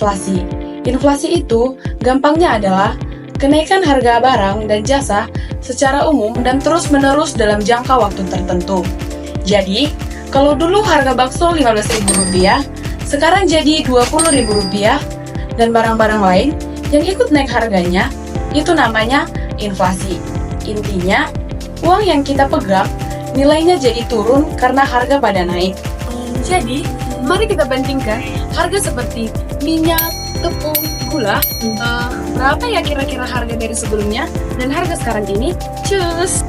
inflasi. Inflasi itu gampangnya adalah kenaikan harga barang dan jasa secara umum dan terus-menerus dalam jangka waktu tertentu. Jadi, kalau dulu harga bakso Rp15.000, sekarang jadi Rp20.000, dan barang-barang lain yang ikut naik harganya, itu namanya inflasi. Intinya, uang yang kita pegang nilainya jadi turun karena harga pada naik. Jadi, mari kita bandingkan harga seperti minyak, tepung, gula. Berapa ya kira-kira harga dari sebelumnya dan harga sekarang ini? Cus!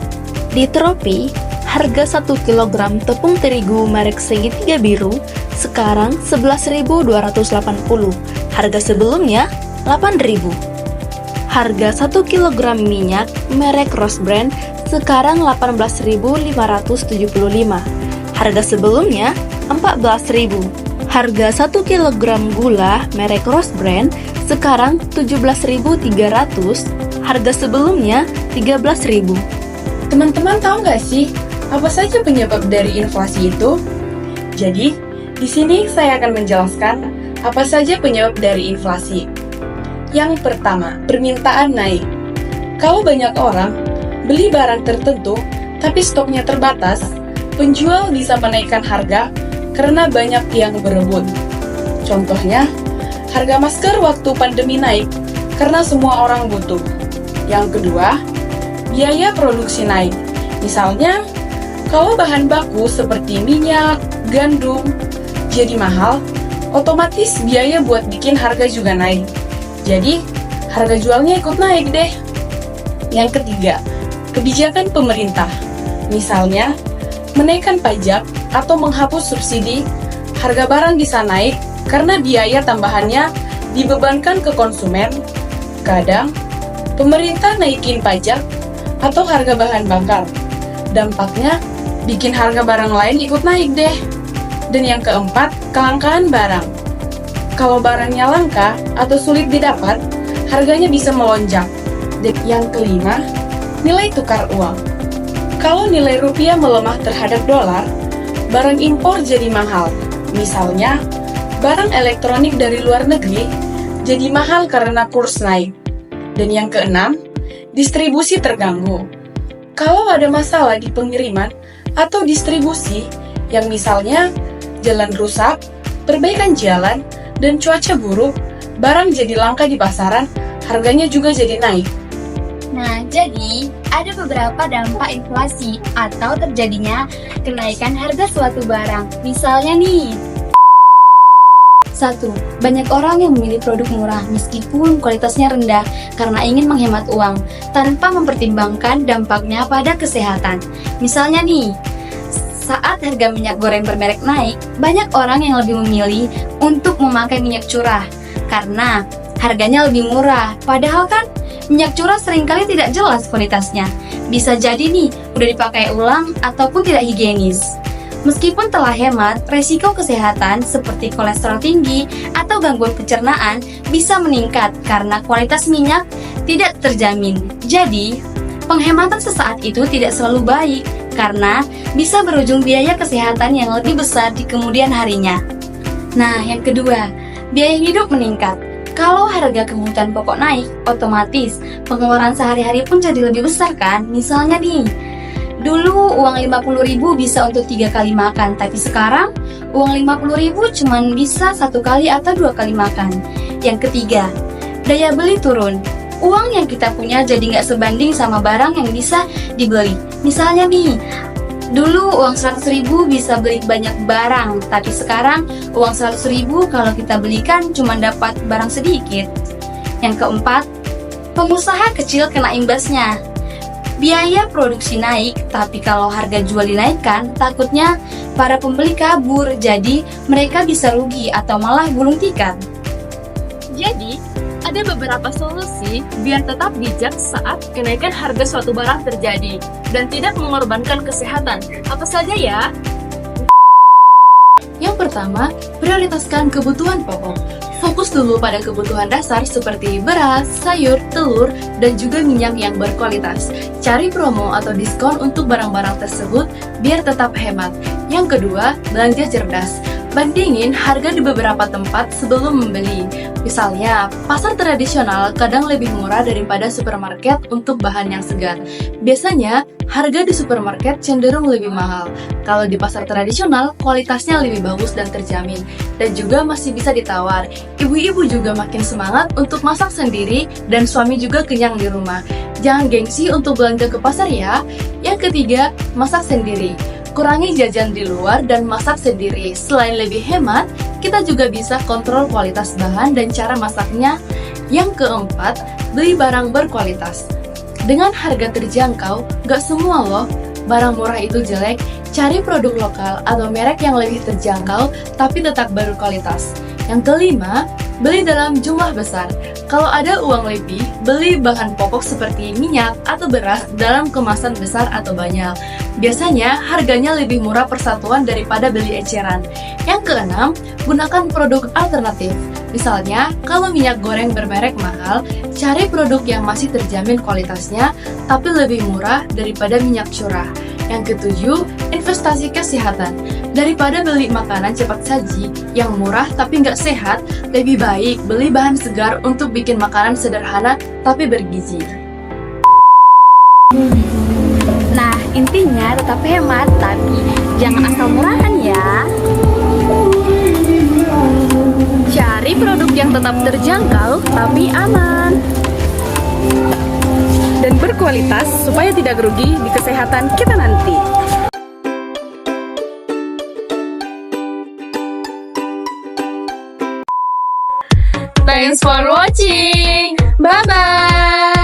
Di Tropi, harga 1 kg tepung terigu merek segitiga biru sekarang Rp11.280. Harga sebelumnya Rp8.000. Harga 1 kg minyak merek Rose Brand sekarang Rp18.575. Harga sebelumnya Rp14.000. Harga 1 kg gula merek Rose Brand sekarang Rp17.300. Harga sebelumnya Rp13.000. Teman-teman tahu nggak sih, apa saja penyebab dari inflasi itu? Jadi, di sini saya akan menjelaskan apa saja penyebab dari inflasi. Yang pertama, permintaan naik. Kalau banyak orang beli barang tertentu, tapi stoknya terbatas, penjual bisa menaikkan harga karena banyak yang berebut. Contohnya, harga masker waktu pandemi naik karena semua orang butuh. Yang kedua, biaya produksi naik. Misalnya, kalau bahan baku seperti minyak, gandum jadi mahal, otomatis biaya buat bikin harga juga naik. Jadi, harga jualnya ikut naik deh. Yang ketiga, kebijakan pemerintah. Misalnya, menaikkan pajak atau menghapus subsidi, harga barang bisa naik karena biaya tambahannya dibebankan ke konsumen. Kadang, pemerintah naikin pajak atau harga bahan bakar. Dampaknya, bikin harga barang lain ikut naik deh. Dan yang keempat, kelangkaan barang. Kalau barangnya langka atau sulit didapat, harganya bisa melonjak. Dan yang kelima, nilai tukar uang. Kalau nilai rupiah melemah terhadap dolar, barang impor jadi mahal. Misalnya, barang elektronik dari luar negeri jadi mahal karena kurs naik. Dan yang keenam, distribusi terganggu. Kalau ada masalah di pengiriman atau distribusi, yang misalnya jalan rusak, perbaikan jalan, dan cuaca buruk, barang jadi langka di pasaran, harganya juga jadi naik. Nah, jadi ada beberapa dampak inflasi atau terjadinya kenaikan harga suatu barang. Misalnya nih, 1. Banyak orang yang memilih produk murah meskipun kualitasnya rendah karena ingin menghemat uang tanpa mempertimbangkan dampaknya pada kesehatan. Misalnya nih, saat harga minyak goreng bermerek naik, banyak orang yang lebih memilih untuk memakai minyak curah karena harganya lebih murah. Padahal kan minyak curah seringkali tidak jelas kualitasnya. Bisa jadi nih, udah dipakai ulang ataupun tidak higienis. Meskipun telah hemat, resiko kesehatan seperti kolesterol tinggi atau gangguan pencernaan bisa meningkat karena kualitas minyak tidak terjamin. Jadi, penghematan sesaat itu tidak selalu baik karena bisa berujung biaya kesehatan yang lebih besar di kemudian harinya. Nah, yang kedua, biaya hidup meningkat. Kalau harga kebutuhan pokok naik, otomatis pengeluaran sehari-hari pun jadi lebih besar kan? Misalnya nih, dulu uang 50.000 bisa untuk 3 kali makan, tapi sekarang uang 50.000 cuma bisa 1 kali atau 2 kali makan. Yang ketiga, daya beli turun. Uang yang kita punya jadi nggak sebanding sama barang yang bisa dibeli. Misalnya nih, dulu uang 100.000 bisa beli banyak barang, tapi sekarang uang 100.000 kalau kita belikan cuma dapat barang sedikit. Yang keempat, pengusaha kecil kena imbasnya. Biaya produksi naik, tapi kalau harga jual dinaikkan, takutnya para pembeli kabur, jadi mereka bisa rugi atau malah gulung tikar. Jadi, ada beberapa solusi biar tetap bijak saat kenaikan harga suatu barang terjadi dan tidak mengorbankan kesehatan. Apa saja ya? Yang pertama, prioritaskan kebutuhan pokok. Fokus dulu pada kebutuhan dasar seperti beras, sayur, telur, dan juga minyak yang berkualitas. Cari promo atau diskon untuk barang-barang tersebut biar tetap hemat. Yang kedua, belanja cerdas. Bandingin harga di beberapa tempat sebelum membeli. Misalnya, pasar tradisional kadang lebih murah daripada supermarket untuk bahan yang segar. Biasanya, harga di supermarket cenderung lebih mahal. Kalau di pasar tradisional, kualitasnya lebih bagus dan terjamin. Dan juga masih bisa ditawar. Ibu-ibu juga makin semangat untuk masak sendiri dan suami juga kenyang di rumah. Jangan gengsi untuk belanja ke pasar ya. Yang ketiga, masak sendiri. Kurangi jajan di luar dan masak sendiri. Selain lebih hemat, kita juga bisa kontrol kualitas bahan dan cara masaknya. Yang keempat, beli barang berkualitas. Dengan harga terjangkau, gak semua loh barang murah itu jelek. Cari produk lokal atau merek yang lebih terjangkau tapi tetap berkualitas. Yang kelima, beli dalam jumlah besar. Kalau ada uang lebih, beli bahan pokok seperti minyak atau beras dalam kemasan besar atau banyak. Biasanya harganya lebih murah per satuan daripada beli eceran. Yang keenam, gunakan produk alternatif. Misalnya, kalau minyak goreng bermerek mahal, cari produk yang masih terjamin kualitasnya, tapi lebih murah daripada minyak curah. Yang ketujuh, investasi kesehatan. Daripada beli makanan cepat saji yang murah tapi nggak sehat, lebih baik beli bahan segar untuk bikin makanan sederhana tapi bergizi. Nah, intinya tetap hemat, tapi jangan asal murahan ya. Cari produk yang tetap terjangkau tapi aman dan berkualitas supaya tidak rugi di kesehatan kita nanti. Thanks for watching. Bye bye.